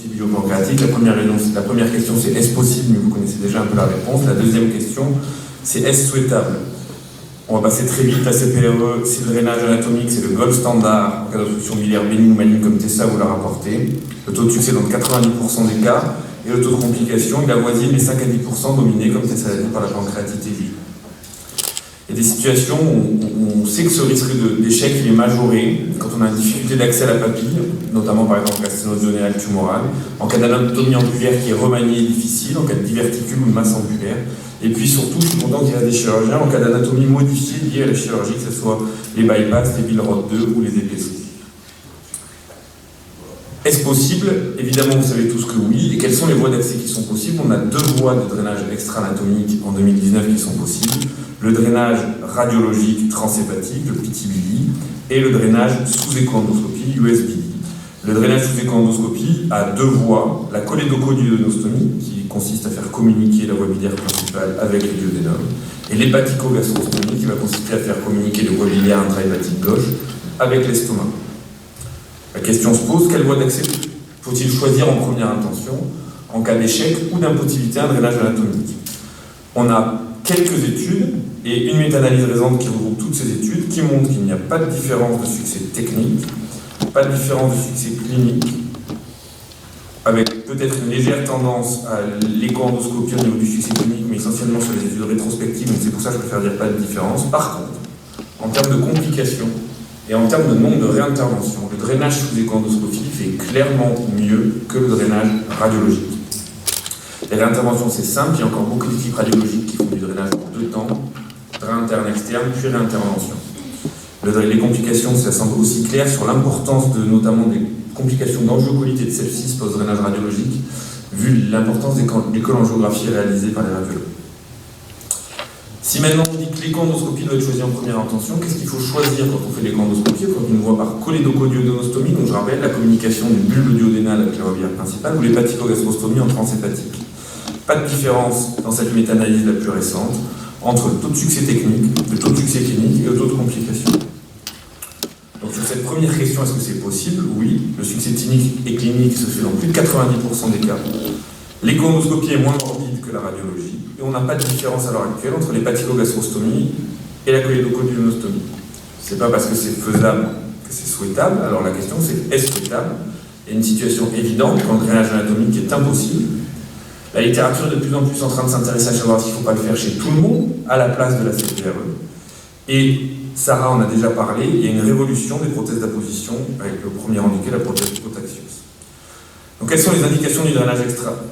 biopancréatique. La première question, c'est est-ce possible, mais vous connaissez déjà un peu la réponse. La deuxième question, c'est est-ce souhaitable? On va passer très vite à CPRE. Si le drainage anatomique, c'est le gold standard en cas d'obstruction biliaire bénigne ou maligne, comme Tessa vous l'a rapporté, le taux de succès est dans 90% des cas, et le taux de complication, il avoisine les 5 à 10% dominés, comme Tessa l'a dit, par la pancréatite aiguë. Il y a des situations où on sait que ce risque d'échec il est majoré quand on a une difficulté d'accès à la papille, notamment par exemple la sténose duodénale tumorale, en cas d'anatomie ambulaire qui est remaniée et difficile, en cas de diverticule ou de masse ambulaire. Et puis surtout, je suis content qu'il y ait des chirurgiens en cas d'anatomie modifiée liée à la chirurgie, que ce soit les bypass, les Billroth 2 ou les épaisseries. Est-ce possible? Évidemment, vous savez tous que oui. Et quelles sont les voies d'accès qui sont possibles? On a 2 voies de drainage extra-anatomique en 2019 qui sont possibles. Le drainage radiologique transhépatique, le PTBD, et le drainage sous écho-endoscopie, USBD. Le drainage sous écho-endoscopie a 2 voies, la cholédocoduodenostomie, qui consiste à faire communiquer la voie biliaire principale avec le duodénum, et l'hépatico-gastrostomie, qui va consister à faire communiquer le voie biliaire intrahépatique gauche avec l'estomac. La question se pose, quelle voie d'accès faut-il choisir en première intention en cas d'échec ou d'impossibilité à un drainage anatomique? On a quelques études et une méta-analyse récente qui regroupe toutes ces études qui montrent qu'il n'y a pas de différence de succès technique, pas de différence de succès clinique, avec peut-être une légère tendance à l'écho-endoscopie au niveau du succès clinique, mais essentiellement sur les études rétrospectives, donc c'est pour ça que je préfère dire pas de différence. Par contre, en termes de complications et en termes de nombre de réinterventions, le drainage sous écho-endoscopie fait clairement mieux que le drainage radiologique. Les réinterventions, c'est simple, il y a encore beaucoup d'équipes radiologiques qui font du drainage en 2 temps, drain interne externe, puis réintervention. Les complications, ça semble aussi clair sur l'importance de notamment des complications d'angiocolite et de sepsis post-drainage radiologique, vu l'importance des cholangiographies réalisées par les radiologues. Si maintenant on dit que l'écho-endoscopie doit être choisie en première intention, qu'est-ce qu'il faut choisir quand on fait l'écho-endoscopie? Il faut une voie par cholédocoduodenostomie, donc je rappelle la communication du bulbe duodénal avec la voie biliaire principale, ou l'hépatico-gastrostomie en transhépatique. Pas de différence dans cette méta-analyse la plus récente entre le taux de succès technique, le taux de succès clinique et le taux de complication. Donc sur cette première question, est-ce que c'est possible? Oui, le succès clinique et clinique se fait dans plus de 90% des cas. L'écho-endoscopie est moins morbide que la radiologie, et on n'a pas de différence à l'heure actuelle entre l'hépatico-gastrostomie et la cholédocoduodenostomie. C'est pas parce que c'est faisable que c'est souhaitable, alors la question c'est est-ce souhaitable? Il y a une situation évidente quand le drainage anatomique est impossible. La littérature est de plus en plus en train de s'intéresser à savoir s'il ne faut pas le faire chez tout le monde, à la place de la CPRE. Et Sarah en a déjà parlé, il y a une révolution des prothèses d'apposition, avec le premier indiqué, la prothèse Otaxios. Donc quelles sont les indications du drainage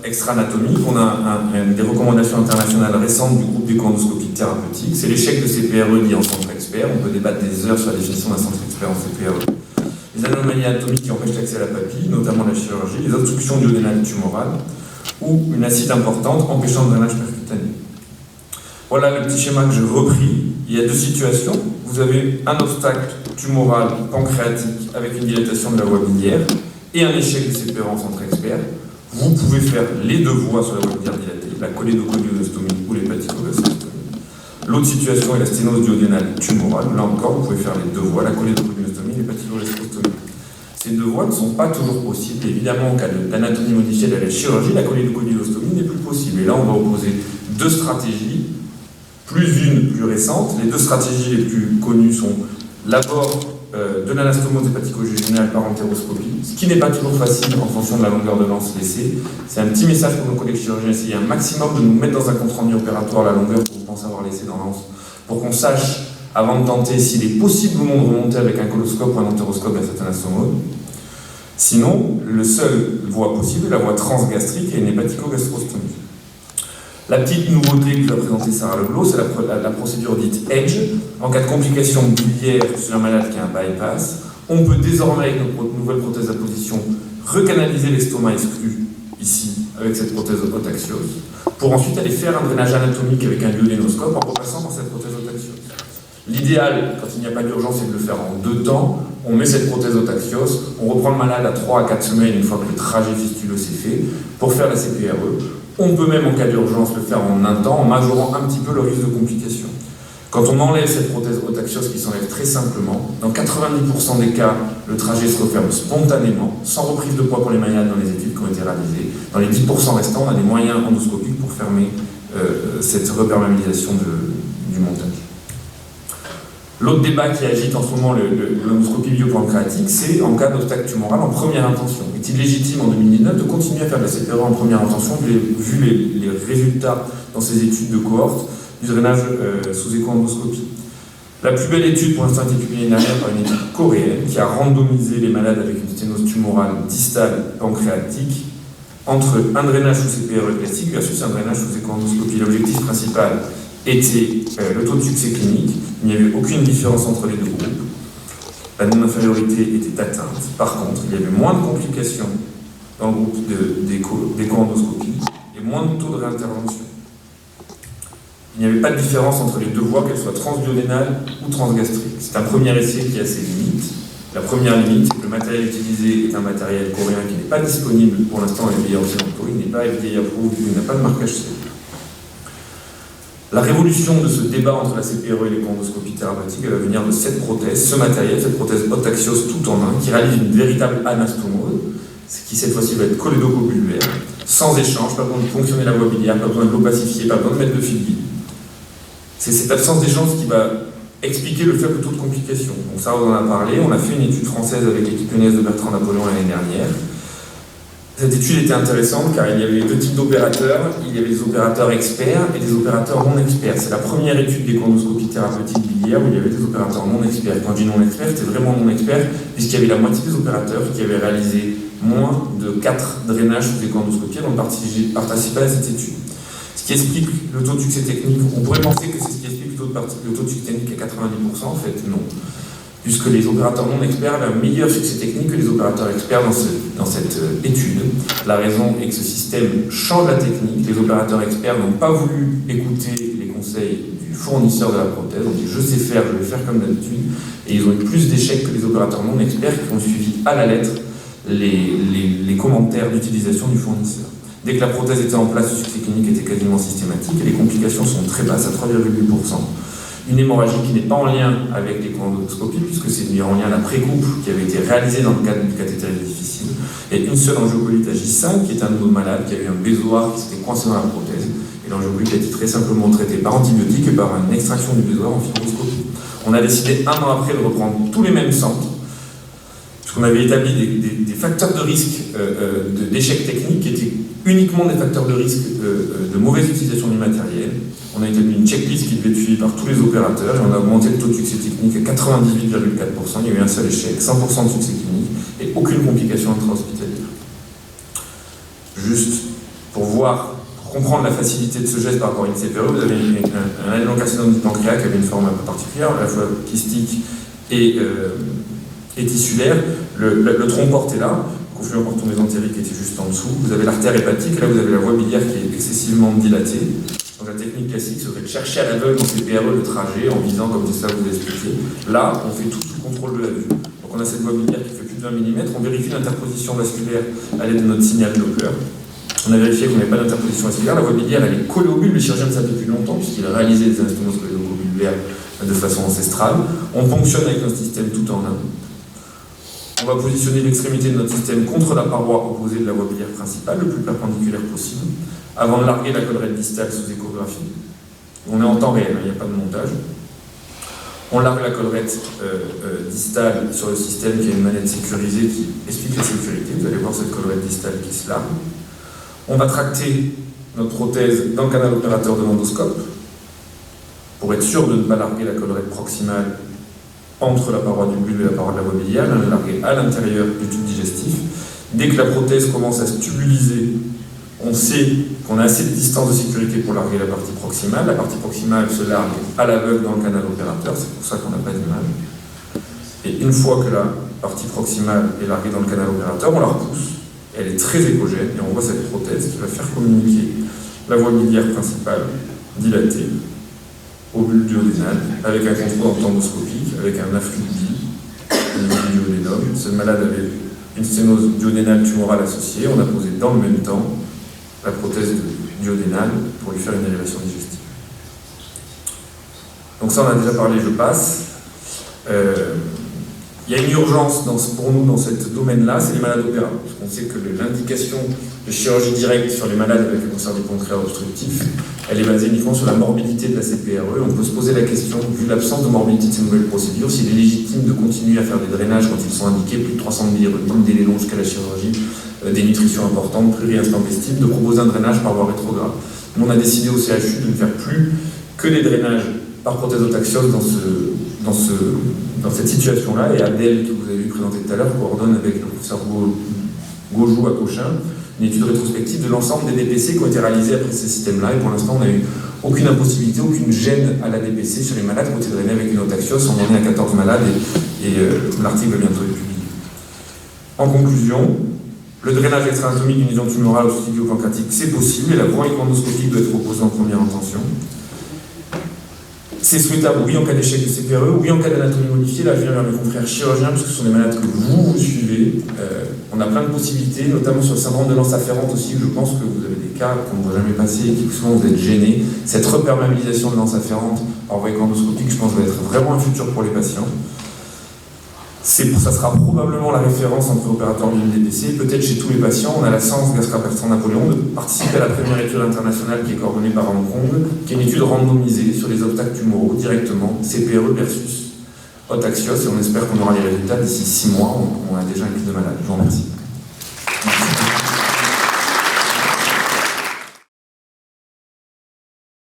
extra-anatomique? On a des recommandations internationales récentes du groupe d'écho-endoscopie thérapeutique. C'est l'échec de CPRE dit en centre expert. On peut débattre des heures sur la définition d'un centre expert en CPRE. Les anomalies anatomiques qui empêchent l'accès à la papille, notamment la chirurgie, les obstructions duodénales tumorales, ou une acide importante empêchant le drainage percutané. Voilà le petit schéma que j'ai repris. Il y a 2 situations. Vous avez un obstacle tumoral pancréatique avec une dilatation de la voie biliaire et un échec de CPRE en centre expert. Vous pouvez faire les 2 voies sur la voie biliaire dilatée, la cholédocoduodenostomie ou l'hépatico-gastrostomie. L'autre situation est la sténose duodénale tumorale. Là encore, vous pouvez faire les 2 voies, la cholédocoduodenostomie et l'hépatico-gastrostomie. Ces 2 voies ne sont pas toujours possibles. Évidemment, en cas d'anatomie modifiée de la chirurgie, la cholédocoduodenostomie n'est plus possible. Et là, on va opposer 2 stratégies, plus une plus récente. Les 2 stratégies les plus connues sont l'abord de l'anastomose hépatico-jejunale par entéroscopie, ce qui n'est pas toujours facile en fonction de la longueur de lance laissée. C'est un petit message pour nos collègues chirurgiens, essayer un maximum de nous mettre dans un compte-rendu opératoire la longueur que vous pensez avoir laissée dans l'anse, pour qu'on sache, avant de tenter, s'il est possible ou non de remonter avec un coloscope ou un entéroscope à cette anastomose. Sinon, le seul voie possible est la voie transgastrique et une hépatico-gastrostomie. La petite nouveauté que vous a présentée Sarah Leblanc, c'est la procédure dite EDGE. En cas de complication biliaire sur un malade qui a un bypass, on peut désormais, avec notre nouvelle prothèse d'apposition, recanaliser l'estomac exclu, ici, avec cette prothèse Otaxios, pour ensuite aller faire un drainage anatomique avec un duodénoscope en repassant par cette prothèse Otaxios. L'idéal, quand il n'y a pas d'urgence, c'est de le faire en 2 temps. On met cette prothèse Otaxios, on reprend le malade à 3 à 4 semaines, une fois que le trajet fistuleux s'est fait, pour faire la CPRE. On peut même, en cas d'urgence, le faire en 1 temps, en majorant un petit peu le risque de complications. Quand on enlève cette prothèse haute axiose qui s'enlève très simplement, dans 90% des cas, le trajet se referme spontanément, sans reprise de poids pour les malades dans les études qui ont été réalisées. Dans les 10% restants, on a des moyens endoscopiques pour fermer cette reperméabilisation du montage. L'autre débat qui agite en ce moment l'endoscopie biopancréatique, c'est en cas d'obstacle tumoral en première intention. Est-il légitime en 2019 de continuer à faire de la CPRE en première intention, vu les résultats dans ces études de cohorte du drainage sous écho-endoscopie? La plus belle étude pour l'instant a été publiée l'année dernière par une étude coréenne qui a randomisé les malades avec une sténose tumorale distale pancréatique entre un drainage sous CPRE classique versus un drainage sous écho-endoscopie. L'objectif principal était le taux de succès clinique. Il n'y avait aucune différence entre les deux groupes. La non-infériorité était atteinte. Par contre, il y avait moins de complications dans le groupe d'écho-endoscopie et moins de taux de réintervention. Il n'y avait pas de différence entre les deux voies, qu'elles soient transduodénales ou transgastriques. C'est un premier essai qui a ses limites. La première limite, c'est que le matériel utilisé est un matériel coréen qui n'est pas disponible pour l'instant à FDA occidentaux, il n'est pas FDA approuvé, il n'a pas de marquage CE. La révolution de ce débat entre la CPRE et l'écho-endoscopie thérapeutique, elle va venir de cette prothèse, ce matériel, cette prothèse haute axiose tout en un, qui réalise une véritable anastomose, qui cette fois-ci va être cholédocobulbaire, sans échange, pas besoin de fonctionner la voie biliaire, pas besoin de l'opacifier, pas besoin de mettre de fil guide. C'est cette absence d'échange qui va expliquer le faible taux de complications. Donc ça, on en a parlé, on a fait une étude française avec l'équipe lyonnaise de Bertrand Napoléon l'année dernière. Cette étude était intéressante car il y avait deux types d'opérateurs. Il y avait des opérateurs experts et des opérateurs non experts. C'est la première étude d'échoendoscopie thérapeutique biliaire où il y avait des opérateurs non experts. Quand je dis non experts, c'était vraiment non experts puisqu'il y avait la moitié des opérateurs qui avaient réalisé moins de 4 drainages sous échoendoscopie avant de participer à cette étude. Ce qui explique le taux de succès technique. On pourrait penser que c'est ce qui explique le taux de succès technique à 90%, en fait, non. Puisque les opérateurs non experts avaient un meilleur succès technique que les opérateurs experts dans cette étude. La raison est que ce système change la technique. Les opérateurs experts n'ont pas voulu écouter les conseils du fournisseur de la prothèse. On dit je sais faire, je vais faire comme d'habitude. Et ils ont eu plus d'échecs que les opérateurs non experts qui ont suivi à la lettre les commentaires d'utilisation du fournisseur. Dès que la prothèse était en place, le succès clinique était quasiment systématique et les complications sont très basses, à 3,8%. Une hémorragie qui n'est pas en lien avec l'échoendoscopie, puisque c'est en lien à la pré-coupe qui avait été réalisée dans le cadre du cathétérisme difficile, et une seule angiocolite à J5 qui est un node malade qui a eu un bézoard qui s'était coincé dans la prothèse, et l'angiocolite a été très simplement traitée par antibiotiques et par une extraction du bézoard en fibroscopie. On a décidé un an après de reprendre tous les mêmes centres, puisqu'on avait établi des facteurs de risque d'échec technique qui étaient uniquement des facteurs de risque de mauvaise utilisation du matériel. On a établi une checklist qui devait être suivie par tous les opérateurs et on a augmenté le taux de succès technique à 98,4%. Il y a eu un seul échec, 100% de succès clinique et aucune complication intra-hospitalière. Juste pour comprendre la facilité de ce geste par rapport à une CPRE, vous avez un adénocarcinome du pancréas qui avait une forme un peu particulière, à la fois kystique et tissulaire. Le tronc porte est là. Confluent porton mésentérique était juste en dessous. Vous avez l'artère hépatique, là vous avez la voie biliaire qui est excessivement dilatée. Donc la technique classique serait de chercher à l'aveugle dans ces PRE le trajet en visant, comme ça vous expliqué. Là, on fait tout sous contrôle de la vue. Donc on a cette voie biliaire qui fait plus de 20 mm. On vérifie l'interposition vasculaire à l'aide de notre signal Doppler. On a vérifié qu'on n'avait pas d'interposition vasculaire. La voie biliaire, elle est collée au bulbe. Le chirurgien le savait depuis longtemps puisqu'il a réalisé des anastomoses cholédocobulbaires de façon ancestrale. On fonctionne avec notre système tout en un. On va positionner l'extrémité de notre système contre la paroi opposée de la voie biliaire principale, le plus perpendiculaire possible, avant de larguer la collerette distale sous échographie. On est en temps réel, il n'y a pas de montage. On largue la collerette distale sur le système qui a une manette sécurisée qui explique la sécurité. Vous allez voir cette collerette distale qui se largue. On va tracter notre prothèse dans le canal opérateur de l'endoscope pour être sûr de ne pas larguer la collerette proximale entre la paroi du bulbe et la paroi de la voie biliaire, la larguer à l'intérieur du tube digestif. Dès que la prothèse commence à se tubuliser, on sait qu'on a assez de distance de sécurité pour larguer la partie proximale. La partie proximale se largue à l'aveugle dans le canal opérateur, c'est pour ça qu'on n'a pas d'image. Et une fois que la partie proximale est larguée dans le canal opérateur, on la repousse. Elle est très échogène et on voit cette prothèse qui va faire communiquer la voie biliaire principale dilatée au bulbe duodénal, avec un contrôle endoscopique, avec un afflux de bile au niveau du duodénum. Ce malade avait une sténose duodénale tumorale associée. On a posé dans le même temps la prothèse duodénale pour lui faire une élévation digestive. Donc ça, on a déjà parlé, je passe. Il y a une urgence pour nous dans ce domaine-là, c'est les malades opérables. Parce qu'on sait que l'indication de chirurgie directe sur les malades avec le cancer du pancréas obstructif, elle est basée uniquement sur la morbidité de la CPRE. On peut se poser la question, vu l'absence de morbidité de ces nouvelles procédures, s'il est légitime de continuer à faire des drainages quand ils sont indiqués, plus de 300 millirodynes, délai long jusqu'à la chirurgie, des nutritions importantes, pluriintempestives, de proposer un drainage par voie rétrograde. Nous, on a décidé au CHU de ne faire plus que des drainages par prothèse-taxiose dans cette situation-là, et Abdel, que vous avez vu présenter tout à l'heure, coordonne avec le professeur Gaujou à Cochin une étude rétrospective de l'ensemble des DPC qui ont été réalisés après ces systèmes-là, et pour l'instant, on n'a eu aucune impossibilité, aucune gêne à la DPC sur les malades qui ont été drainés avec une autotaxiose. On en est à 14 malades, et l'article va bientôt être publié. En conclusion, le drainage extra-anatomique d'une lésion tumorale obstructive pancréatique, c'est possible, et la voie endoscopique doit être proposée en première intention. C'est souhaitable, oui, en cas d'échec de CPRE, oui, en cas d'anatomie modifiée. Là, je viens vers mes confrères chirurgiens, parce que ce sont des malades que vous suivez. On a plein de possibilités, notamment sur le syndrome de l'anse afférente aussi, où je pense que vous avez des cas qu'on ne voit jamais passer et qui souvent vous êtes gênés. Cette reperméabilisation de l'anse afférente par voie endoscopique, je pense, va être vraiment un futur pour les patients. Ça sera probablement la référence entre opérateurs de DPC. Peut-être chez tous les patients, on a la Science Gastra-Bertrand Napoléon de participer à la première étude internationale qui est coordonnée par Hong Kong, qui est une étude randomisée sur les obstacles tumoraux directement, CPRE versus autotaxiose, et on espère qu'on aura les résultats d'ici 6 mois. On a déjà un clip de malade. Je vous remercie.